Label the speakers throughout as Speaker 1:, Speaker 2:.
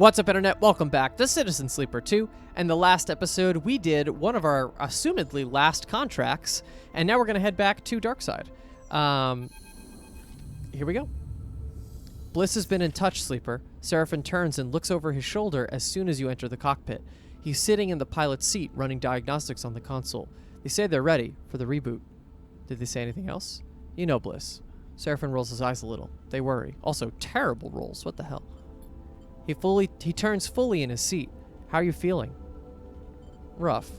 Speaker 1: What's up, Internet? Welcome back to Citizen Sleeper 2. And the last episode, we did one of our assumedly last contracts, and now we're going to head back to Darkside. Here we go. Bliss has been in touch, Sleeper. Seraphin turns and looks over his shoulder as soon as you enter the cockpit. He's sitting in the pilot's seat, running diagnostics on the console. They say they're ready for the reboot. Did they say anything else? You know Bliss. Seraphin rolls his eyes a little. They worry. Also, terrible rolls. What the hell? He turns fully in his seat. How are you feeling? Rough.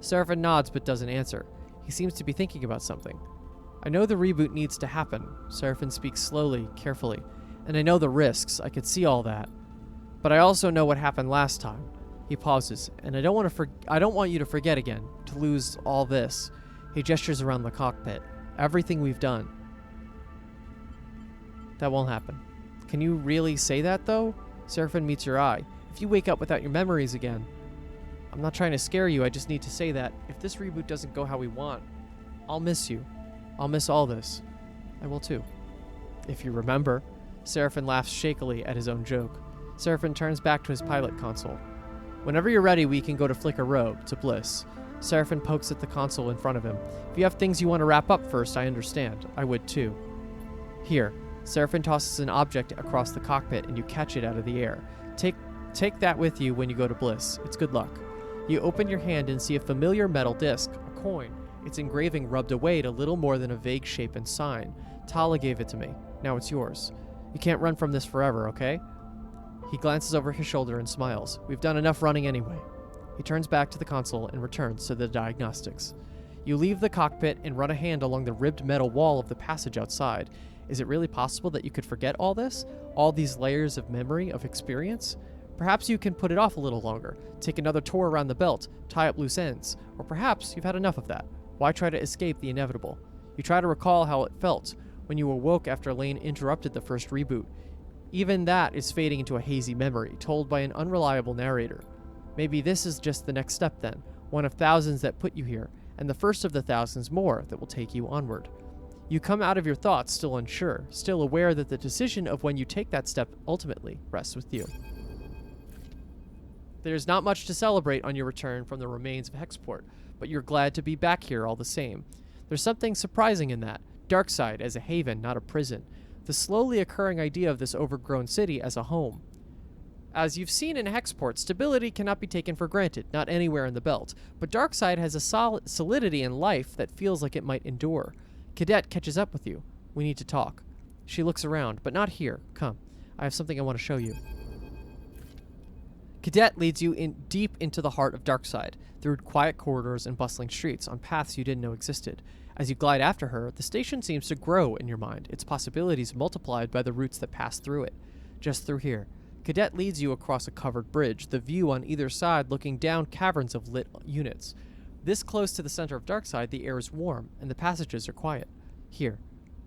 Speaker 1: Seraphin nods but doesn't answer. He seems to be thinking about something. I know the reboot needs to happen. Seraphin speaks slowly, carefully. And I know the risks. I could see all that. But I also know what happened last time. He pauses, and I don't want you to forget again, to lose all this. He gestures around the cockpit. Everything we've done. That won't happen. Can you really say that, though? Seraphin meets your eye. If you wake up without your memories again... I'm not trying to scare you, I just need to say that if this reboot doesn't go how we want, I'll miss you. I'll miss all this. I will too. If you remember. Seraphin laughs shakily at his own joke. Seraphin turns back to his pilot console. Whenever you're ready, we can go to Flicker Row, to Bliss. Seraphin pokes at the console in front of him. If you have things you want to wrap up first, I understand. I would too. Here. Seraphin tosses an object across the cockpit and you catch it out of the air. Take that with you when you go to Bliss. It's good luck. You open your hand and see a familiar metal disc, a coin. Its engraving rubbed away to little more than a vague shape and sign. Tala gave it to me. Now it's yours. You can't run from this forever, okay? He glances over his shoulder and smiles. We've done enough running anyway. He turns back to the console and returns to the diagnostics. You leave the cockpit and run a hand along the ribbed metal wall of the passage outside. Is it really possible that you could forget all this? All these layers of memory, of experience? Perhaps you can put it off a little longer, take another tour around the belt, tie up loose ends, or perhaps you've had enough of that. Why try to escape the inevitable? You try to recall how it felt when you awoke after Lane interrupted the first reboot. Even that is fading into a hazy memory, told by an unreliable narrator. Maybe this is just the next step then, one of thousands that put you here, and the first of the thousands more that will take you onward. You come out of your thoughts still unsure, still aware that the decision of when you take that step ultimately rests with you. There's not much to celebrate on your return from the remains of Hexport, but you're glad to be back here all the same. There's something surprising in that. Darkside as a haven, not a prison. The slowly occurring idea of this overgrown city as a home. As you've seen in Hexport, stability cannot be taken for granted, not anywhere in the belt, but Darkside has a solidity in life that feels like it might endure. Cadet catches up with you. We need to talk. She looks around, but not here. Come. I have something I want to show you. Cadet leads you deep into the heart of Darkside, through quiet corridors and bustling streets, on paths you didn't know existed. As you glide after her, the station seems to grow in your mind, its possibilities multiplied by the routes that pass through it. Just through here. Cadet leads you across a covered bridge, the view on either side looking down caverns of lit units. This close to the center of Darkside, the air is warm, and the passages are quiet. Here.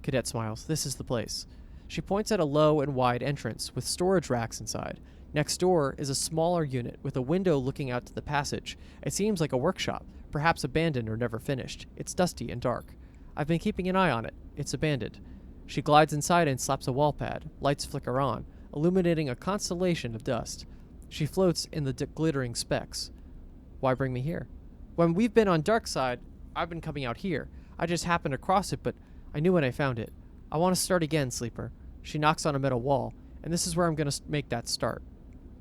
Speaker 1: Cadet smiles. This is the place. She points at a low and wide entrance, with storage racks inside. Next door is a smaller unit, with a window looking out to the passage. It seems like a workshop, perhaps abandoned or never finished. It's dusty and dark. I've been keeping an eye on it. It's abandoned. She glides inside and slaps a wall pad. Lights flicker on, illuminating a constellation of dust. She floats in the glittering specks. Why bring me here? When we've been on Darkside, I've been coming out here. I just happened across it, but I knew when I found it. I want to start again, Sleeper. She knocks on a metal wall, and this is where I'm going to make that start.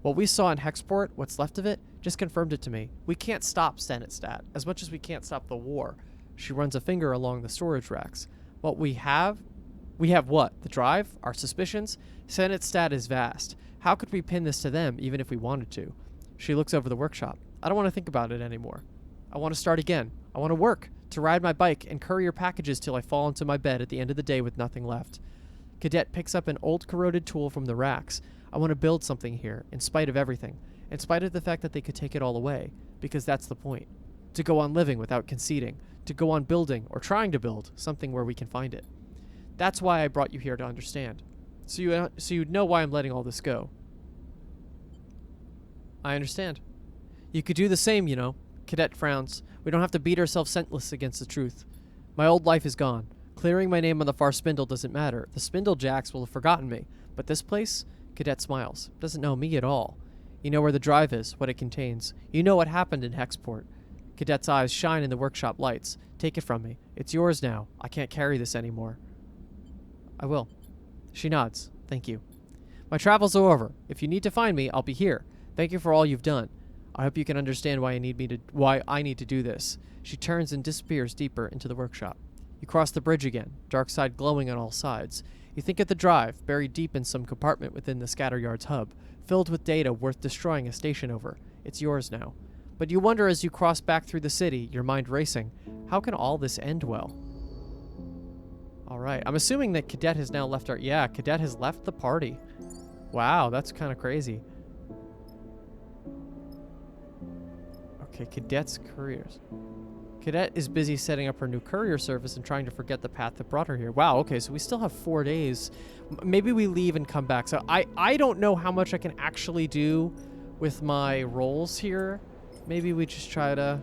Speaker 1: What we saw in Hexport, what's left of it, just confirmed it to me. We can't stop Stanitstat, as much as we can't stop the war. She runs a finger along the storage racks. What we have what? The drive? Our suspicions? Stanitstat is vast. How could we pin this to them, even if we wanted to? She looks over the workshop. I don't want to think about it anymore. I want to start again. I want to work, to ride my bike and courier packages till I fall into my bed at the end of the day with nothing left. Cadet picks up an old corroded tool from the racks. I want to build something here, in spite of everything, in spite of the fact that they could take it all away, because that's the point. To go on living without conceding, to go on building, or trying to build, something where we can find it. That's why I brought you here to understand, so you'd know why I'm letting all this go. I understand. You could do the same, you know. Cadet frowns. We don't have to beat ourselves senseless against the truth. My old life is gone. Clearing my name on the far spindle doesn't matter. The spindle jacks will have forgotten me. But this place? Cadet smiles. Doesn't know me at all. You know where the drive is, what it contains. You know what happened in Hexport. Cadet's eyes shine in the workshop lights. Take it from me. It's yours now. I can't carry this anymore. I will. She nods. Thank you. My travels are over. If you need to find me, I'll be here. Thank you for all you've done. I hope you can understand why I need to do this. She turns and disappears deeper into the workshop. You cross the bridge again, dark side glowing on all sides. You think of the drive, buried deep in some compartment within the Scatteryard's hub, filled with data worth destroying a station over. It's yours now. But you wonder as you cross back through the city, your mind racing, how can all this end well? Alright, I'm assuming that Cadet has now left our... Yeah, Cadet has left the party. Wow, that's kind of crazy. Okay, Cadet's careers. Cadet is busy setting up her new courier service and trying to forget the path that brought her here. Wow, okay, so we still have 4 days. Maybe we leave and come back. So I don't know how much I can actually do with my roles here. Maybe we just try to...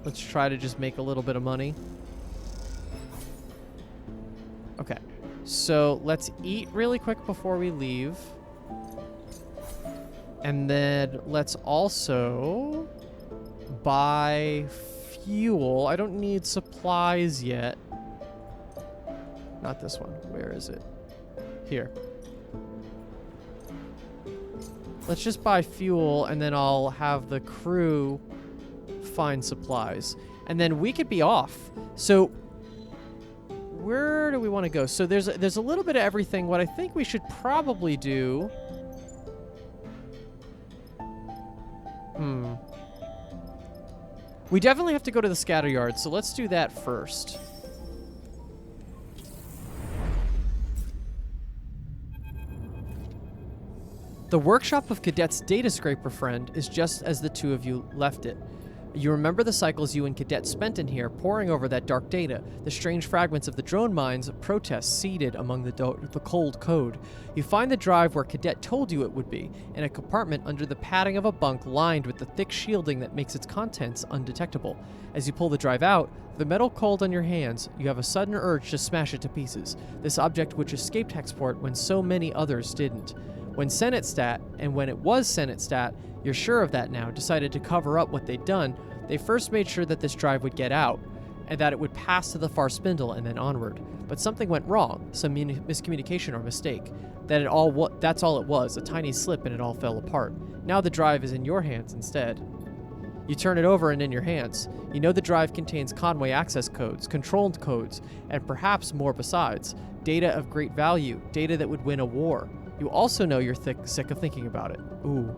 Speaker 1: Let's try to just make a little bit of money. Okay. So let's eat really quick before we leave. And then let's also buy fuel. I don't need supplies yet. Not this one. Where is it? Here. Let's just buy fuel and then I'll have the crew find supplies. And then we could be off. So where do we want to go? So there's a little bit of everything. What I think we should probably do... We definitely have to go to the Scatteryard, so let's do that first. The workshop of Cadet's data scraper friend is just as the two of you left it. You remember the cycles you and Cadet spent in here, poring over that dark data, the strange fragments of the drone mines, protests seeded among the cold code. You find the drive where Cadet told you it would be, in a compartment under the padding of a bunk lined with the thick shielding that makes its contents undetectable. As you pull the drive out, the metal cold on your hands, you have a sudden urge to smash it to pieces, this object which escaped Hexport when so many others didn't. When Senate Stat, and when it was Senate Stat, you're sure of that now, decided to cover up what they'd done, they first made sure that this drive would get out, and that it would pass to the far spindle and then onward. But something went wrong, some miscommunication or mistake. That's all it was, a tiny slip and it all fell apart. Now the drive is in your hands instead. You turn it over and in your hands. You know the drive contains Conway access codes, controlled codes, and perhaps more besides. Data of great value, data that would win a war. You also know you're sick of thinking about it. Ooh.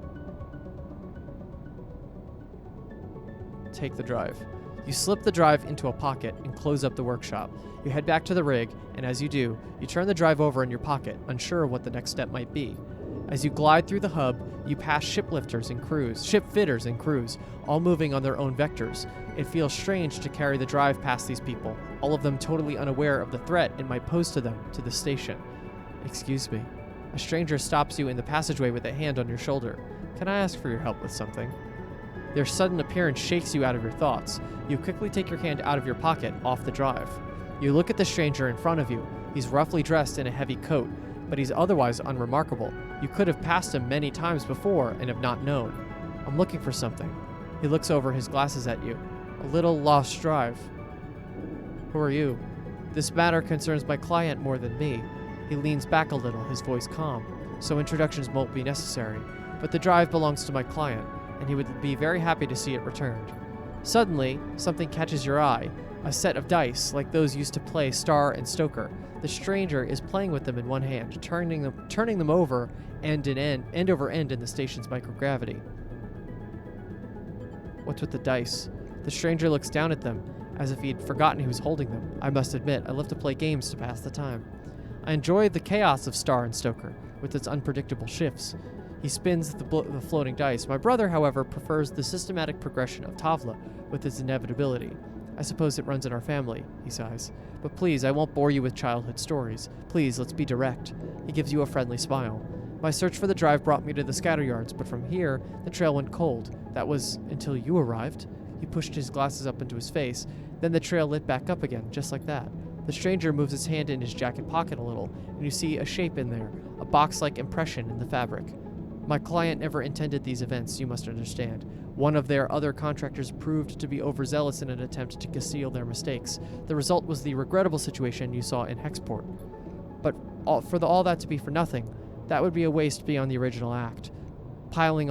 Speaker 1: Take the drive. You slip the drive into a pocket and close up the workshop. You head back to the rig, and as you do, you turn the drive over in your pocket, unsure of what the next step might be. As you glide through the hub, you pass shipfitters and crews, all moving on their own vectors. It feels strange to carry the drive past these people, all of them totally unaware of the threat it might pose to them, to the station. Excuse me. A stranger stops you in the passageway with a hand on your shoulder. Can I ask for your help with something? Their sudden appearance shakes you out of your thoughts. You quickly take your hand out of your pocket, off the drive. You look at the stranger in front of you. He's roughly dressed in a heavy coat, but he's otherwise unremarkable. You could have passed him many times before and have not known. I'm looking for something. He looks over his glasses at you. A little lost drive. Who are you? This matter concerns my client more than me. He leans back a little, his voice calm, so introductions won't be necessary. But the drive belongs to my client, and he would be very happy to see it returned. Suddenly, something catches your eye, a set of dice like those used to play Star and Stoker. The stranger is playing with them in one hand, turning them over end over end in the station's microgravity. What's with the dice? The stranger looks down at them, as if he'd forgotten he was holding them. I must admit, I love to play games to pass the time. I enjoy the chaos of Star and Stoker, with its unpredictable shifts. He spins the floating dice. My brother, however, prefers the systematic progression of Tavla, with its inevitability. I suppose it runs in our family, he sighs. But please, I won't bore you with childhood stories. Please, let's be direct. He gives you a friendly smile. My search for the drive brought me to the Scatteryards, but from here, the trail went cold. That was until you arrived. He pushed his glasses up into his face. Then the trail lit back up again, just like that. The stranger moves his hand in his jacket pocket a little, and you see a shape in there, a box-like impression in the fabric. My client never intended these events, you must understand. One of their other contractors proved to be overzealous in an attempt to conceal their mistakes. The result was the regrettable situation you saw in Hexport. But for all that to be for nothing, that would be a waste beyond the original act. Piling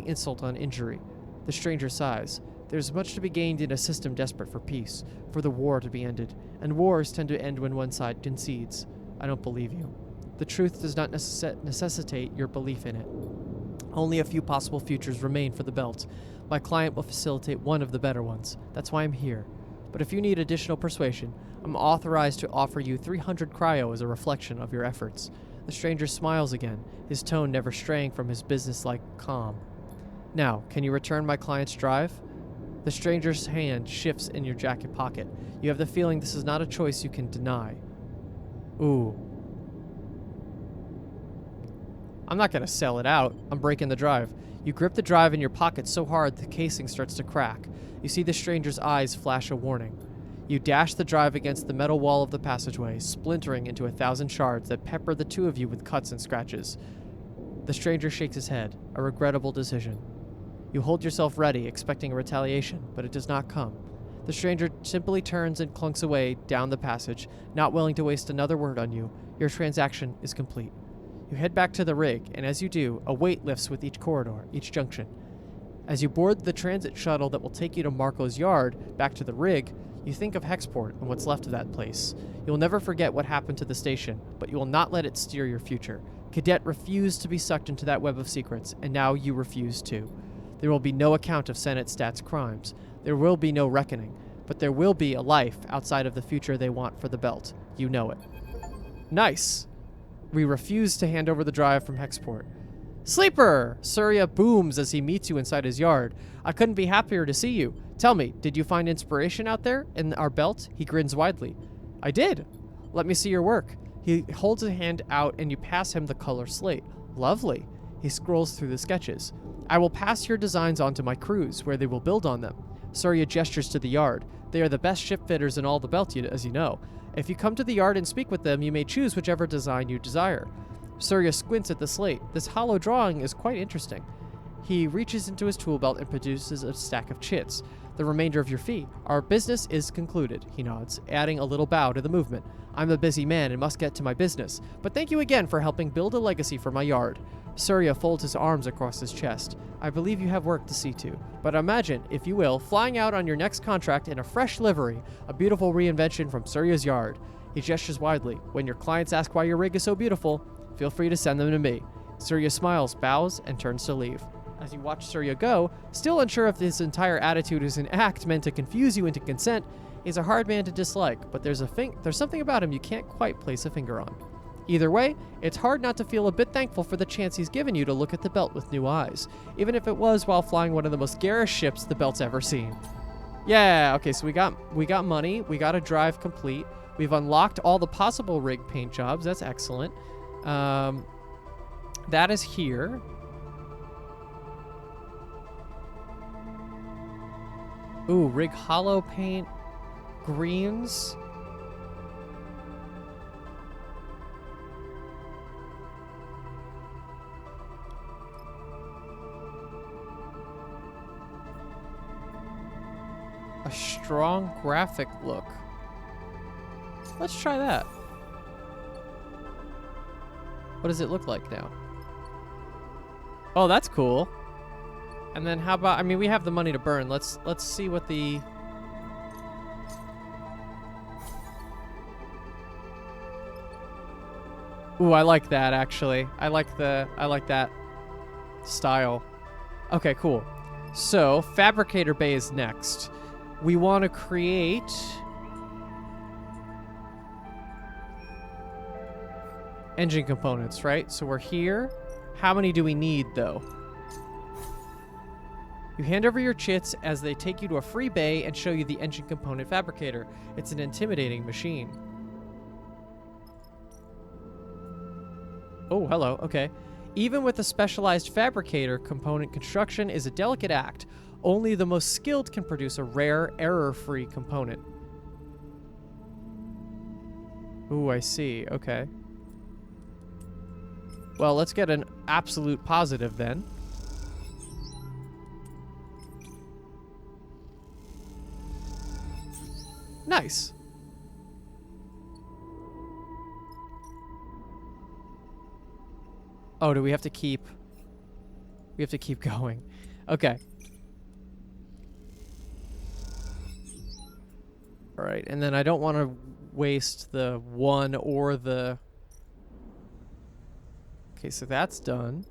Speaker 1: insult on injury. The stranger sighs. There's much to be gained in a system desperate for peace, for the war to be ended, and wars tend to end when one side concedes. I don't believe you. The truth does not necessitate your belief in it. Only a few possible futures remain for the belt. My client will facilitate one of the better ones. That's why I'm here. But if you need additional persuasion, I'm authorized to offer you 300 cryo as a reflection of your efforts. The stranger smiles again, his tone never straying from his businesslike calm. Now, can you return my client's drive? The stranger's hand shifts in your jacket pocket. You have the feeling this is not a choice you can deny. Ooh. I'm not going to sell it out. I'm breaking the drive. You grip the drive in your pocket so hard the casing starts to crack. You see the stranger's eyes flash a warning. You dash the drive against the metal wall of the passageway, splintering into 1,000 shards that pepper the two of you with cuts and scratches. The stranger shakes his head, a regrettable decision. You hold yourself ready, expecting a retaliation, but it does not come. The stranger simply turns and clunks away down the passage, not willing to waste another word on you. Your transaction is complete. You head back to the rig, and as you do, a weight lifts with each corridor, each junction. As you board the transit shuttle that will take you to Marco's yard, back to the rig, you think of Hexport and what's left of that place. You'll never forget what happened to the station, but you will not let it steer your future. Cadet refused to be sucked into that web of secrets, and now you refuse to. There will be no account of Senate Stats crimes. There will be no reckoning, but there will be a life outside of the future they want for the belt. You know it. Nice. We refuse to hand over the drive from Hexport. Sleeper! Surya booms as he meets you inside his yard. I couldn't be happier to see you. Tell me, did you find inspiration out there in our belt? He grins widely. I did. Let me see your work. He holds a hand out and you pass him the color slate. Lovely. He scrolls through the sketches. I will pass your designs on to my crews, where they will build on them. Surya gestures to the yard. They are the best ship fitters in all the belt, as you know. If you come to the yard and speak with them, you may choose whichever design you desire. Surya squints at the slate. This hollow drawing is quite interesting. He reaches into his tool belt and produces a stack of chits. The remainder of your fee. Our business is concluded, he nods, adding a little bow to the movement. I'm a busy man and must get to my business, but thank you again for helping build a legacy for my yard. Surya folds his arms across his chest. I believe you have work to see to, but imagine, if you will, flying out on your next contract in a fresh livery, a beautiful reinvention from Surya's yard. He gestures widely. When your clients ask why your rig is so beautiful, feel free to send them to me. Surya smiles, bows, and turns to leave. As you watch Surya go, still unsure if his entire attitude is an act meant to confuse you into consent, he's a hard man to dislike, but there's something about him you can't quite place a finger on. Either way, it's hard not to feel a bit thankful for the chance he's given you to look at the belt with new eyes, even if it was while flying one of the most garish ships the belt's ever seen. Yeah, okay, so we got money, we got a drive complete, we've unlocked all the possible rig paint jobs, that's excellent. That is here. Ooh, rig hollow paint, greens. A strong graphic look. Let's try that. What does it look like now? Oh, that's cool. And then how about, I mean, we have the money to burn. Let's see what the... Ooh, I like that actually. I like that style. Okay, cool. So, Fabricator Bay is next. We want to create engine components, right? So we're here. How many do we need though? You hand over your chits as they take you to a free bay and show you the engine component fabricator. It's an intimidating machine. Oh, hello. Okay. Even with a specialized fabricator, component construction is a delicate act. Only the most skilled can produce a rare, error-free component. Ooh, I see. Okay. Well, let's get an absolute positive then. Nice. Oh, do we have to keep... We have to keep going. Okay. Alright, and then I don't want to waste the one or the... Okay, so that's done.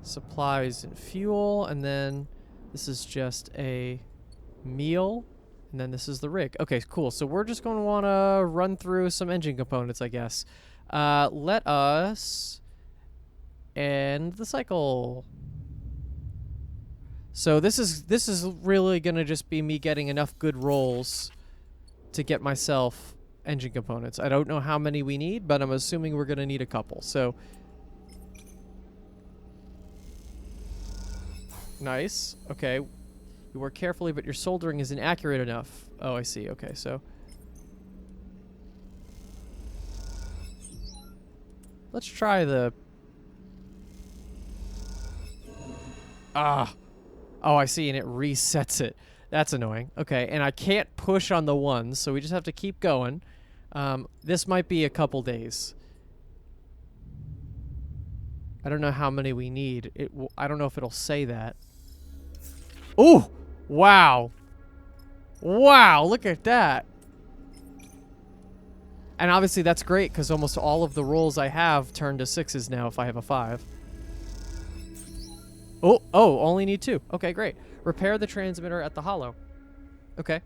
Speaker 1: Supplies and fuel, and then this is just a meal, and then this is the rig. Okay, cool. So we're just going to want to run through some engine components, I guess. Let us end the cycle. So this is really going to just be me getting enough good rolls to get myself engine components. I don't know how many we need, but I'm assuming we're going to need a couple. So nice. Okay. You work carefully, but your soldering is inaccurate enough. Oh, I see. Okay, so let's try the... Ah. Oh, I see, and it resets it. That's annoying. Okay, and I can't push on the ones, so we just have to keep going. This might be a couple days. I don't know how many we need. I don't know if it'll say that. Ooh! Wow! Wow, look at that! And obviously that's great, because almost all of the rolls I have turn to 6s now if I have a 5. Oh, only need 2. Okay, great. Repair the transmitter at the hollow. Okay.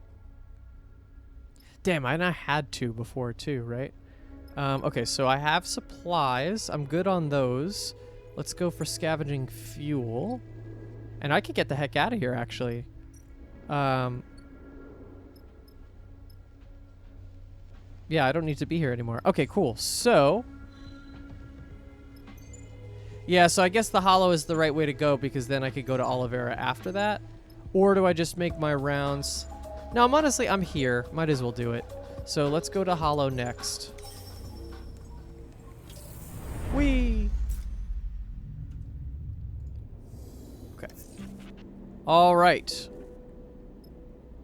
Speaker 1: Damn, I had 2 before too, right? Okay, so I have supplies. I'm good on those. Let's go for scavenging fuel. And I could get the heck out of here, actually. Yeah, I don't need to be here anymore. Okay, cool. So... yeah, so I guess the hollow is the right way to go, because then I could go to Oliveira after that. Or do I just make my rounds? No, I'm here. Might as well do it. So let's go to hollow next. Whee! Okay. All right.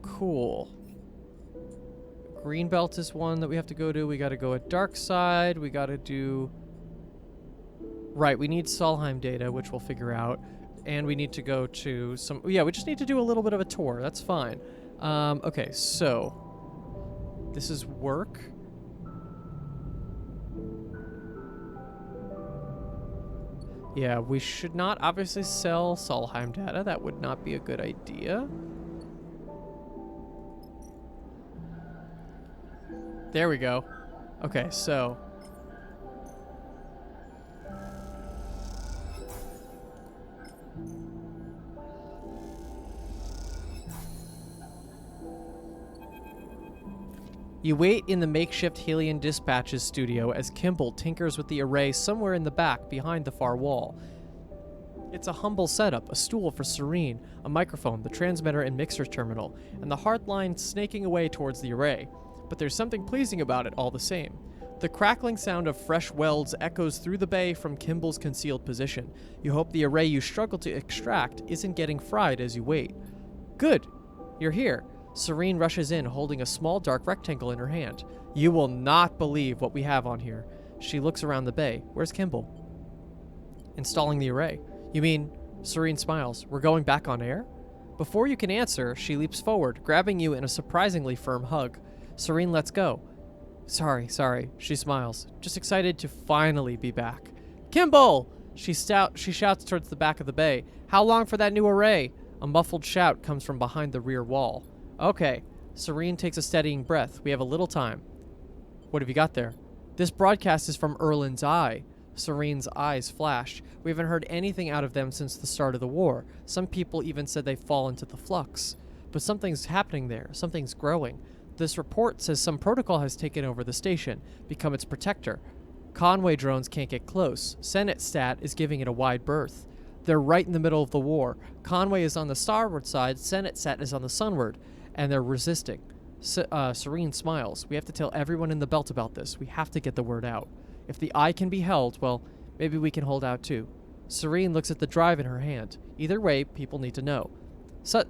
Speaker 1: Cool. Greenbelt is one that we have to go to. We got to go at dark side. We got to do... right, we need Solheim data, which we'll figure out. And we need to go to some... yeah, we just need to do a little bit of a tour. That's fine. Okay, so... this is work. Yeah, we should not obviously sell Solheim data. That would not be a good idea. There we go. Okay, so... you wait in the makeshift Helion Dispatches studio as Kimball tinkers with the array somewhere in the back behind the far wall. It's a humble setup, a stool for Serene, a microphone, the transmitter and mixer terminal, and the hard line snaking away towards the array. But there's something pleasing about it all the same. The crackling sound of fresh welds echoes through the bay from Kimball's concealed position. You hope the array you struggle to extract isn't getting fried as you wait. Good! You're here. Serene rushes in, holding a small dark rectangle in her hand. You will not believe what we have on here. She looks around the bay. Where's Kimball? Installing the array. You mean... Serene smiles. We're going back on air? Before you can answer, she leaps forward, grabbing you in a surprisingly firm hug. Serene lets go. Sorry. She smiles. Just excited to finally be back. Kimball! She shouts towards the back of the bay. How long for that new array? A muffled shout comes from behind the rear wall. Okay. Serene takes a steadying breath. We have a little time. What have you got there? This broadcast is from Erlin's Eye. Serene's eyes flash. We haven't heard anything out of them since the start of the war. Some people even said they've fallen to the flux. But something's happening there. Something's growing. This report says some protocol has taken over the station, become its protector. Conway drones can't get close. Senate Stat is giving it a wide berth. They're right in the middle of the war. Conway is on the starboard side, Senate Set is on the sunward, and they're resisting. Serene smiles. We have to tell everyone in the belt about this. We have to get the word out. If the eye can be held, well, maybe we can hold out too. Serene looks at the drive in her hand. Either way, people need to know.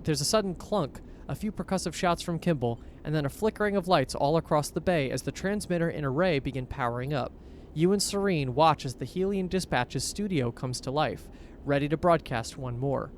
Speaker 1: There's a sudden clunk, a few percussive shouts from Kimball, and then a flickering of lights all across the bay as the transmitter and array begin powering up. You and Serene watch as the Helion Dispatch's studio comes to life, ready to broadcast one more.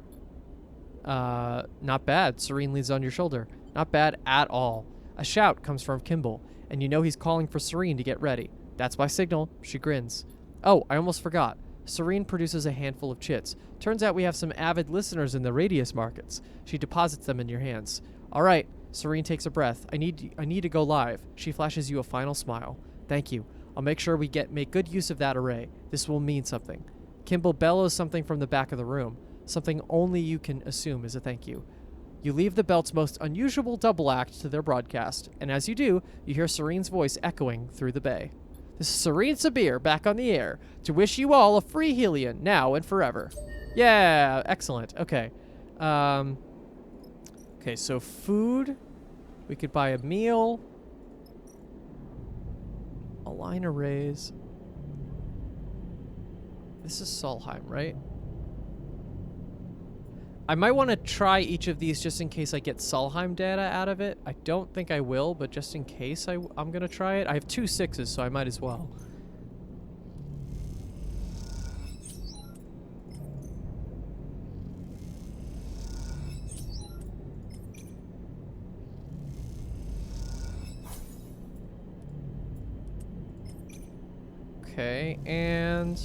Speaker 1: Not bad. Serene leans on your shoulder. Not bad at all. A shout comes from Kimball, and you know he's calling for Serene to get ready. That's my signal. She grins. Oh, I almost forgot. Serene produces a handful of chits. Turns out we have some avid listeners in the radius markets. She deposits them in your hands. All right. Serene takes a breath. I need to go live. She flashes you a final smile. Thank you. I'll make sure we make good use of that array. This will mean something. Kimball bellows something from the back of the room. Something only you can assume is a thank you. You leave the belt's most unusual double act to their broadcast, and as you do, you hear Serene's voice echoing through the bay. This is Serene Sabir back on the air to wish you all a free Helion now and forever. Yeah, excellent. Okay. Okay, so food. We could buy a meal. A line arrays. This is Solheim, right? I might want to try each of these just in case I get Solheim data out of it. I don't think I will, but just in case I'm going to try it. I have 2 6s, so I might as well. Okay, and...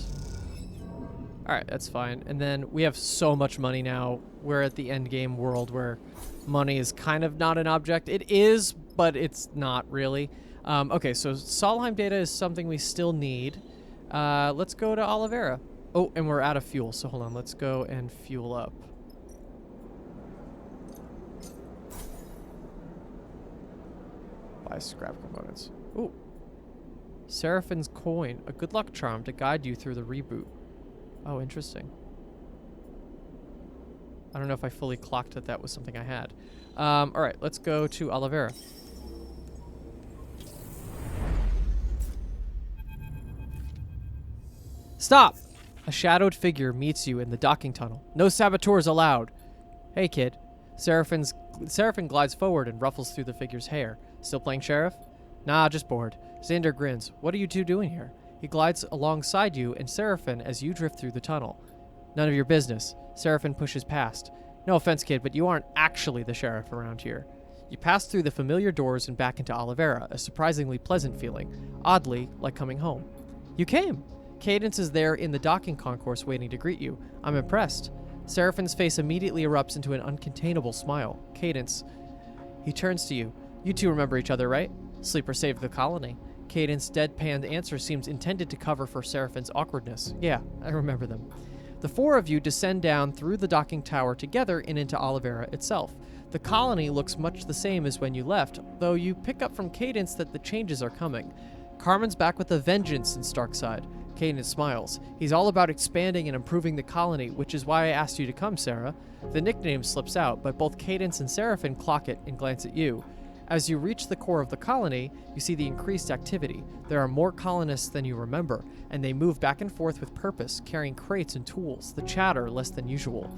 Speaker 1: Alright, that's fine. And then we have so much money now. We're at the end game world where money is kind of not an object. It is, but it's not really. Okay, so Solheim data is something we still need. Let's go to Oliveira. Oh, and we're out of fuel, so hold on. Let's go and fuel up. Buy scrap components. Ooh. Seraphin's coin, a good luck charm to guide you through the reboot. Oh, interesting. I don't know if I fully clocked that that was something I had. All right, let's go to Oliveira. Stop! A shadowed figure meets you in the docking tunnel. No saboteurs allowed. Hey, kid. Seraphin glides forward and ruffles through the figure's hair. Still playing sheriff? Nah, just bored. Xander grins. What are you two doing here? He glides alongside you and Seraphin as you drift through the tunnel. None of your business. Seraphin pushes past. No offense, kid, but you aren't actually the sheriff around here. You pass through the familiar doors and back into Oliveira, a surprisingly pleasant feeling. Oddly, like coming home. You came! Cadence is there in the docking concourse waiting to greet you. I'm impressed. Seraphin's face immediately erupts into an uncontainable smile. Cadence. He turns to you. You two remember each other, right? Sleeper saved the colony. Cadence's deadpanned answer seems intended to cover for Seraphin's awkwardness. Yeah, I remember them. The 4 of you descend down through the docking tower together and into Oliveira itself. The colony looks much the same as when you left, though you pick up from Cadence that the changes are coming. Carmen's back with a vengeance in Starkside. Cadence smiles. He's all about expanding and improving the colony, which is why I asked you to come, Sarah. The nickname slips out, but both Cadence and Seraphin clock it and glance at you. As you reach the core of the colony, you see the increased activity. There are more colonists than you remember, and they move back and forth with purpose, carrying crates and tools, the chatter less than usual.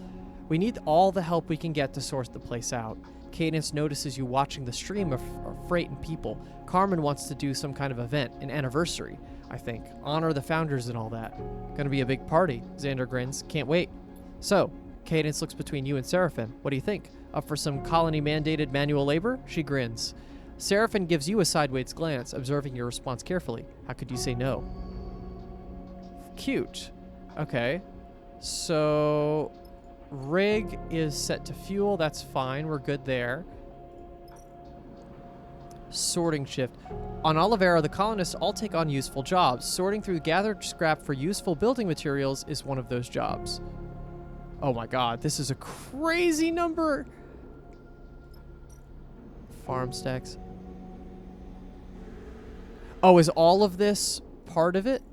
Speaker 1: We need all the help we can get to sort the place out. Cadence notices you watching the stream of freight and people. Carmen wants to do some kind of event, an anniversary, I think. Honor the founders and all that. Gonna be a big party. Xander grins. Can't wait. So, Cadence looks between you and Seraphin. What do you think? Up for some colony-mandated manual labor? She grins. Seraphin gives you a sideways glance, observing your response carefully. How could you say no? Cute. Okay. So, rig is set to fuel. That's fine. We're good there. Sorting shift. On Oliveira, the colonists all take on useful jobs. Sorting through gathered scrap for useful building materials is one of those jobs. Oh my god, this is a crazy number. Farm stacks. Oh, is all of this part of it?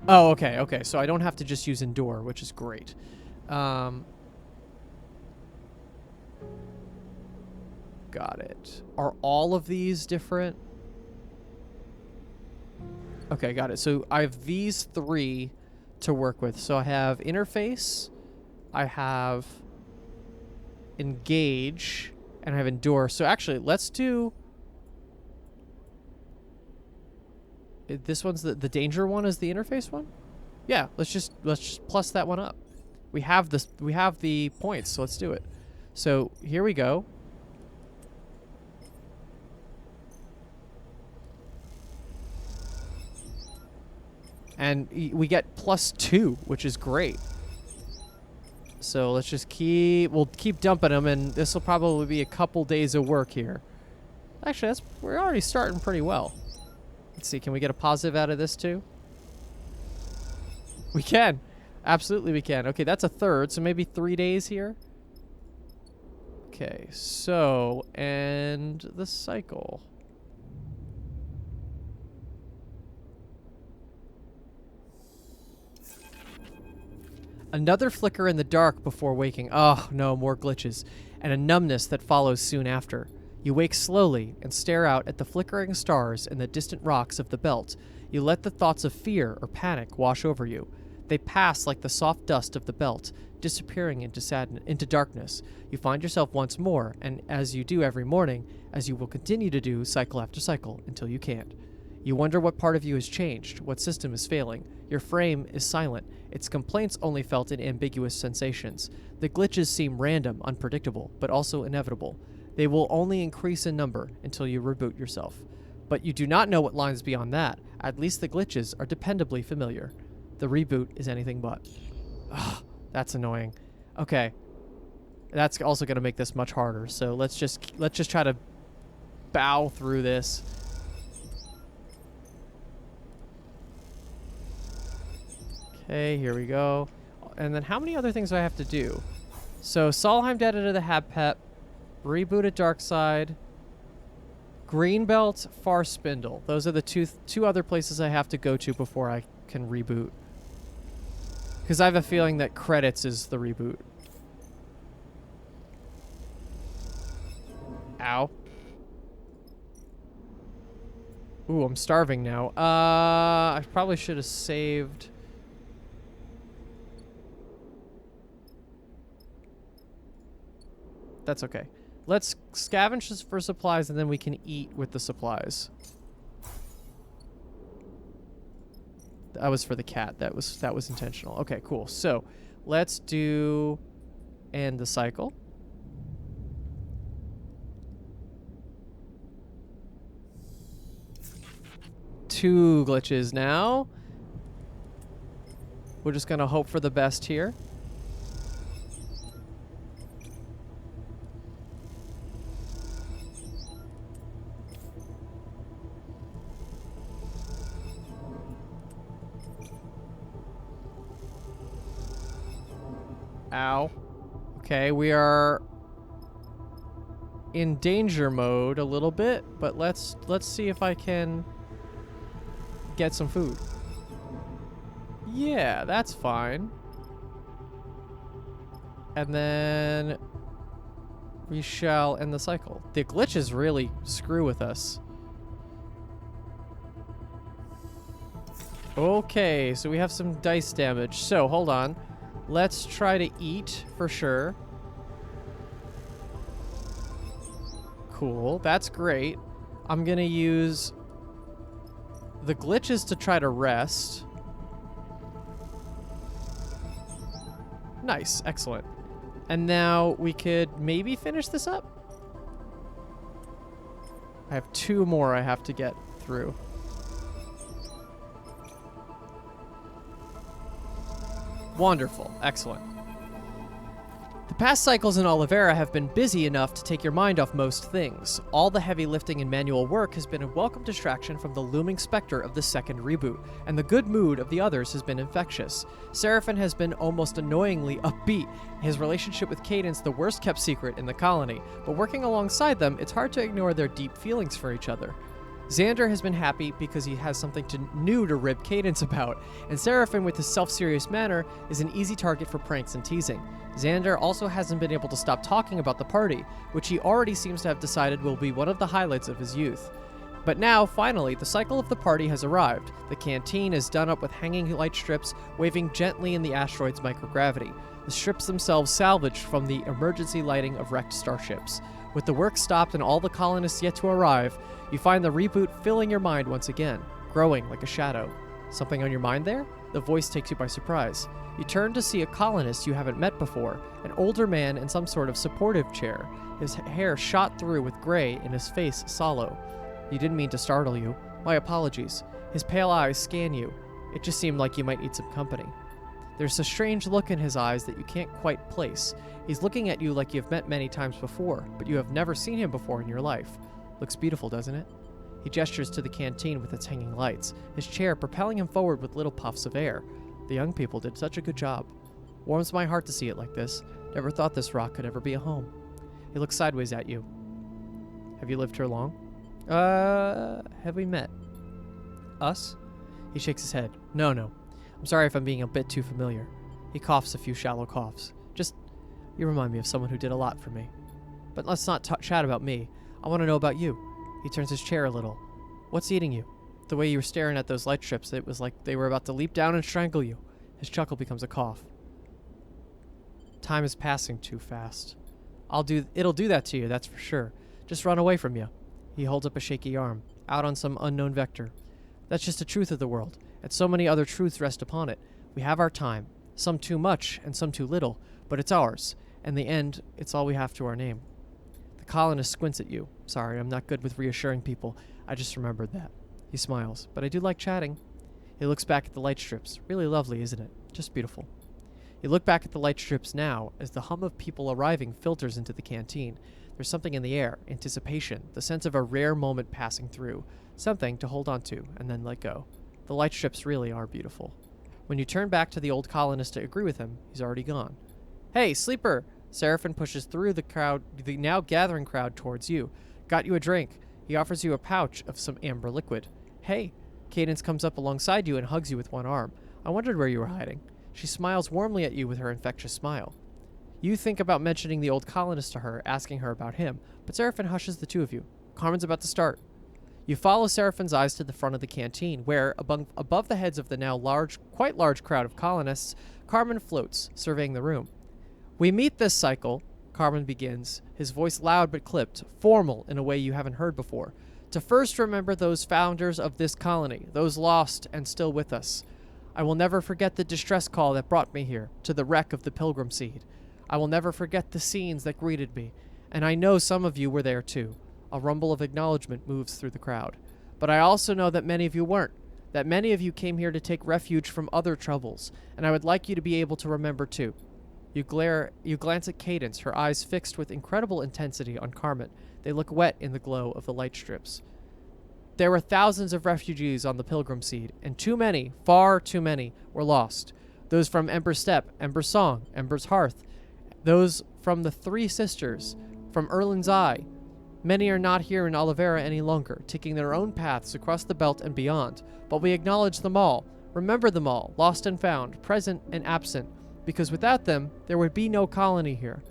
Speaker 1: Oh, okay, okay. So I don't have to just use endure, which is great. Got it. Are all of these different? Okay, got it. So I have these 3 to work with. So I have interface, I have engage, and I have endure. So actually, let's do... This one's the danger one is the interface one? Yeah, let's just plus that one up. We have the points, so let's do it. So here we go. And we get +2, which is great. So let's just we'll keep dumping them, and this will probably be a couple days of work here. Actually, we're already starting pretty well. Let's see, can we get a positive out of this too? We can. Absolutely we can. Okay, that's a third, so maybe 3 days here. Okay, so, and the cycle. Another flicker in the dark before waking. Oh, no, more glitches. And a numbness that follows soon after. You wake slowly and stare out at the flickering stars and the distant rocks of the belt. You let the thoughts of fear or panic wash over you. They pass like the soft dust of the belt, disappearing into darkness. You find yourself once more, and as you do every morning, as you will continue to do cycle after cycle until you can't. You wonder what part of you has changed, what system is failing. Your frame is silent, its complaints only felt in ambiguous sensations. The glitches seem random, unpredictable, but also inevitable. They will only increase in number until you reboot yourself. But you do not know what lies beyond that. At least the glitches are dependably familiar. The reboot is anything but. Ugh, that's annoying. Okay. That's also going to make this much harder. So let's just try to bow through this. Okay, here we go. And then how many other things do I have to do? So Solheim Dead to the Habpep, reboot at Darkside, Greenbelt, Far Spindle. Those are the two other places I have to go to before I can reboot. Because I have a feeling that credits is the reboot. Ow. Ooh, I'm starving now. I probably should have saved. That's okay. Let's scavenge for supplies, and then we can eat with the supplies. That was for the cat. That was intentional. Okay, cool. So, let's do end the cycle. Two glitches now. We're just gonna hope for the best here. Ow. Okay, we are in danger mode a little bit, but let's see if I can get some food. Yeah, that's fine. And then we shall end the cycle. The glitches really screw with us. Okay, so we have some dice damage. So, hold on. Let's try to eat for sure. Cool, that's great. I'm gonna use the glitches to try to rest. Nice, excellent. And now we could maybe finish this up? I have 2 more I have to get through. Wonderful. Excellent. The past cycles in Oliveira have been busy enough to take your mind off most things. All the heavy lifting and manual work has been a welcome distraction from the looming specter of the second reboot, and the good mood of the others has been infectious. Seraphin has been almost annoyingly upbeat, his relationship with Cadence the worst kept secret in the colony, but working alongside them, it's hard to ignore their deep feelings for each other. Xander has been happy because he has something new to rib Cadence about, and Seraphim, with his self-serious manner, is an easy target for pranks and teasing. Xander also hasn't been able to stop talking about the party, which he already seems to have decided will be one of the highlights of his youth. But now, finally, the cycle of the party has arrived. The canteen is done up with hanging light strips waving gently in the asteroid's microgravity. The strips themselves salvaged from the emergency lighting of wrecked starships. With the work stopped and all the colonists yet to arrive, you find the reboot filling your mind once again, growing like a shadow. Something on your mind there? The voice takes you by surprise. You turn to see a colonist you haven't met before, an older man in some sort of supportive chair, his hair shot through with gray and his face sallow. You didn't mean to startle you. My apologies. His pale eyes scan you. It just seemed like you might need some company. There's a strange look in his eyes that you can't quite place. He's looking at you like you've met many times before, but you have never seen him before in your life. Looks beautiful, doesn't it? He gestures to the canteen with its hanging lights, his chair propelling him forward with little puffs of air. The young people did such a good job. Warms my heart to see it like this. Never thought this rock could ever be a home. He looks sideways at you. Have you lived here long? Have we met? Us? He shakes his head. No. I'm sorry if I'm being a bit too familiar. He coughs a few shallow coughs. Just, you remind me of someone who did a lot for me. But let's not chat about me. I want to know about you. He turns his chair a little. What's eating you? The way you were staring at those light strips, it was like they were about to leap down and strangle you. His chuckle becomes a cough. Time is passing too fast. It'll do that to you, that's for sure. Just run away from you. He holds up a shaky arm, out on some unknown vector. That's just the truth of the world, and so many other truths rest upon it. We have our time, some too much and some too little, but it's ours. In the end, it's all we have to our name. The colonist squints at you. Sorry, I'm not good with reassuring people. I just remembered that. He smiles, but I do like chatting. He looks back at the light strips. Really lovely, isn't it? Just beautiful. You look back at the light strips now as the hum of people arriving filters into the canteen. There's something in the air, anticipation, the sense of a rare moment passing through, something to hold on to and then let go. The light strips really are beautiful. When you turn back to the old colonist to agree with him, he's already gone. Hey, sleeper! Seraphim pushes through the now gathering crowd towards you. Got you a drink. He offers you a pouch of some amber liquid. Hey! Cadence comes up alongside you and hugs you with one arm. I wondered where you were hiding. She smiles warmly at you with her infectious smile. You think about mentioning the old colonist to her, asking her about him, but Seraphim hushes the two of you. Carmen's about to start. You follow Seraphim's eyes to the front of the canteen, where, above the heads of the now quite large crowd of colonists, Carmen floats, surveying the room. We meet this cycle, Carmen begins, his voice loud but clipped, formal in a way you haven't heard before, to first remember those founders of this colony, those lost and still with us. I will never forget the distress call that brought me here, to the wreck of the Pilgrim Seed. I will never forget the scenes that greeted me, and I know some of you were there too. A rumble of acknowledgement moves through the crowd. But I also know that many of you weren't, that many of you came here to take refuge from other troubles, and I would like you to be able to remember too. You glance at Cadence, her eyes fixed with incredible intensity on Carmen. They look wet in the glow of the light strips. There were thousands of refugees on the Pilgrim Seed, and too many, far too many, were lost. Those from Ember's Step, Ember's Song, Ember's Hearth, those from the Three Sisters, from Erlin's Eye. Many are not here in Olivera any longer, taking their own paths across the belt and beyond, but we acknowledge them all, remember them all, lost and found, present and absent, because without them, there would be no colony here.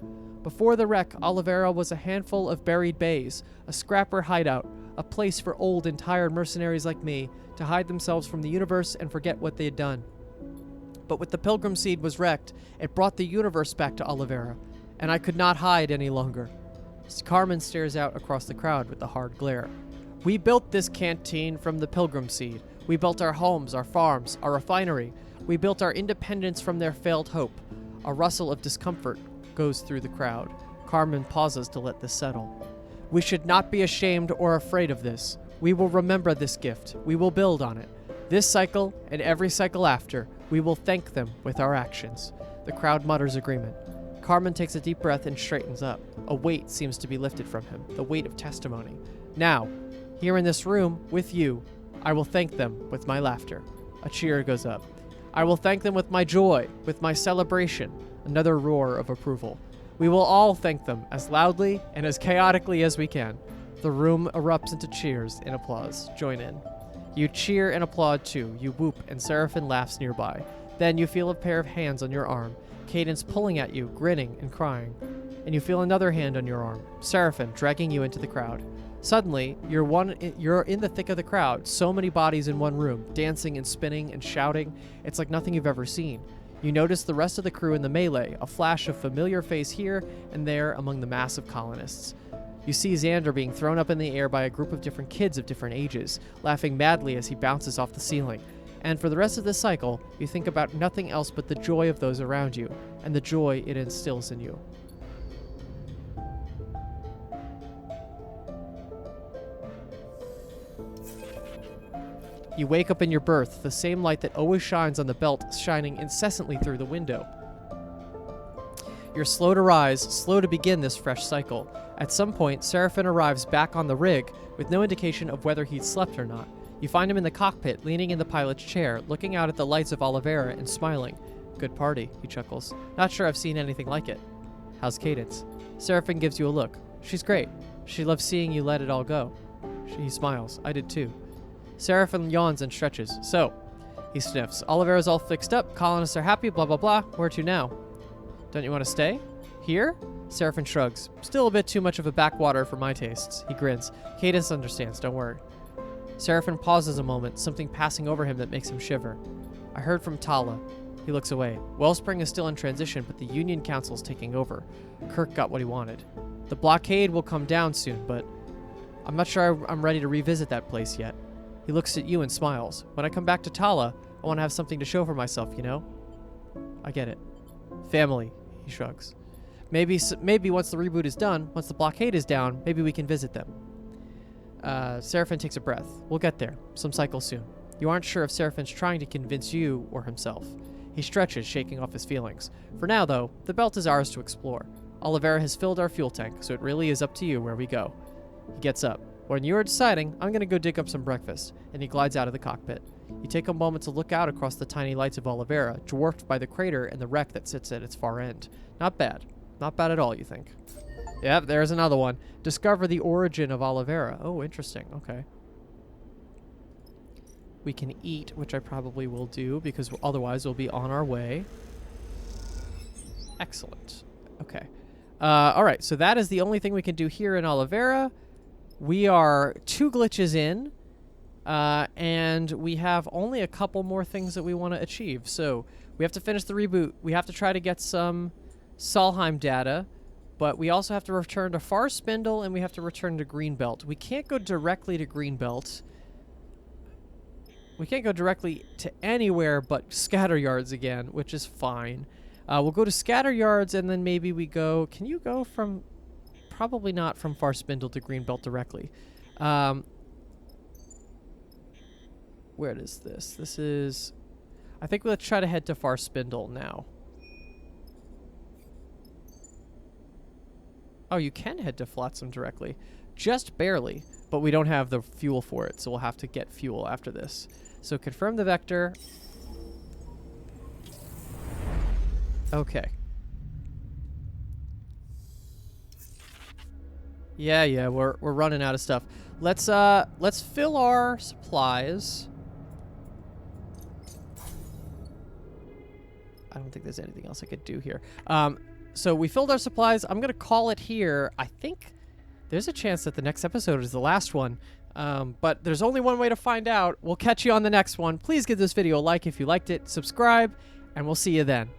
Speaker 1: Before the wreck, Olivera was a handful of buried bays, a scrapper hideout, a place for old and tired mercenaries like me to hide themselves from the universe and forget what they had done. But with the Pilgrim Seed was wrecked, it brought the universe back to Olivera, and I could not hide any longer. Carmen stares out across the crowd with a hard glare. We built this canteen from the Pilgrim Seed. We built our homes, our farms, our refinery. We built our independence from their failed hope. A rustle of discomfort goes through the crowd. Carmen pauses to let this settle. We should not be ashamed or afraid of this. We will remember this gift. We will build on it. This cycle and every cycle after, we will thank them with our actions. The crowd mutters agreement. Carmen takes a deep breath and straightens up. A weight seems to be lifted from him, the weight of testimony. Now, here in this room, with you, I will thank them with my laughter. A cheer goes up. I will thank them with my joy, with my celebration. Another roar of approval. We will all thank them as loudly and as chaotically as we can. The room erupts into cheers and applause. Join in. You cheer and applaud too. You whoop, and Seraphim laughs nearby. Then you feel a pair of hands on your arm, Cadence pulling at you, grinning and crying. And you feel another hand on your arm, Seraphim dragging you into the crowd. Suddenly, you're in the thick of the crowd, so many bodies in one room, dancing and spinning and shouting. It's like nothing you've ever seen. You notice the rest of the crew in the melee, a flash of familiar face here and there among the mass of colonists. You see Xander being thrown up in the air by a group of different kids of different ages, laughing madly as he bounces off the ceiling. And for the rest of this cycle, you think about nothing else but the joy of those around you, and the joy it instills in you. You wake up in your berth, the same light that always shines on the belt shining incessantly through the window. You're slow to rise, slow to begin this fresh cycle. At some point, Seraphim arrives back on the rig, with no indication of whether he'd slept or not. You find him in the cockpit, leaning in the pilot's chair, looking out at the lights of Oliveira and smiling. Good party, he chuckles. Not sure I've seen anything like it. How's Cadence? Seraphim gives you a look. She's great. She loves seeing you let it all go. He smiles. I did too. Seraphim yawns and stretches. So, he sniffs. Oliveira's all fixed up. Colonists are happy. Blah, blah, blah. Where to now? Don't you want to stay? Here? Seraphim shrugs. Still a bit too much of a backwater for my tastes. He grins. Cadence understands. Don't worry. Seraphim pauses a moment, something passing over him that makes him shiver. I heard from Tala. He looks away. Wellspring is still in transition, but the Union Council's taking over. Kirk got what he wanted. The blockade will come down soon, but I'm not sure I'm ready to revisit that place yet. He looks at you and smiles. When I come back to Tala, I want to have something to show for myself, you know? I get it. Family, he shrugs. Maybe once the reboot is done, once the blockade is down, maybe we can visit them. Seraphim takes a breath. We'll get there. Some cycle soon. You aren't sure if Seraphim's trying to convince you or himself. He stretches, shaking off his feelings. For now, though, the belt is ours to explore. Oliveira has filled our fuel tank, so it really is up to you where we go. He gets up. When you are deciding, I'm going to go dig up some breakfast, and he glides out of the cockpit. You take a moment to look out across the tiny lights of Oliveira, dwarfed by the crater and the wreck that sits at its far end. Not bad. Not bad at all, you think. Yep, there's another one. Discover the origin of Oliveira. Oh, interesting. Okay. We can eat, which I probably will do, because otherwise we'll be on our way. Excellent. Okay. All right, so that is the only thing we can do here in Oliveira. We are 2 glitches in, and we have only a couple more things that we want to achieve. So we have to finish the reboot. We have to try to get some Solheim data, but we also have to return to Far Spindle, and we have to return to Greenbelt. We can't go directly to Greenbelt. We can't go directly to anywhere but Scatter Yards again, which is fine. We'll go to Scatter Yards, and then maybe we go... Can you go from... Probably not from Far Spindle to Greenbelt directly. Where is this? This is... I think let's try to head to Far Spindle now. Oh, you can head to Flotsam directly. Just barely, but we don't have the fuel for it, so we'll have to get fuel after this. So confirm the vector. Okay. Yeah, we're running out of stuff. Let's fill our supplies. I don't think there's anything else I could do here. So we filled our supplies. I'm gonna call it here. I think there's a chance that the next episode is the last one. But there's only one way to find out. We'll catch you on the next one. Please give this video a like if you liked it, subscribe, and we'll see you then.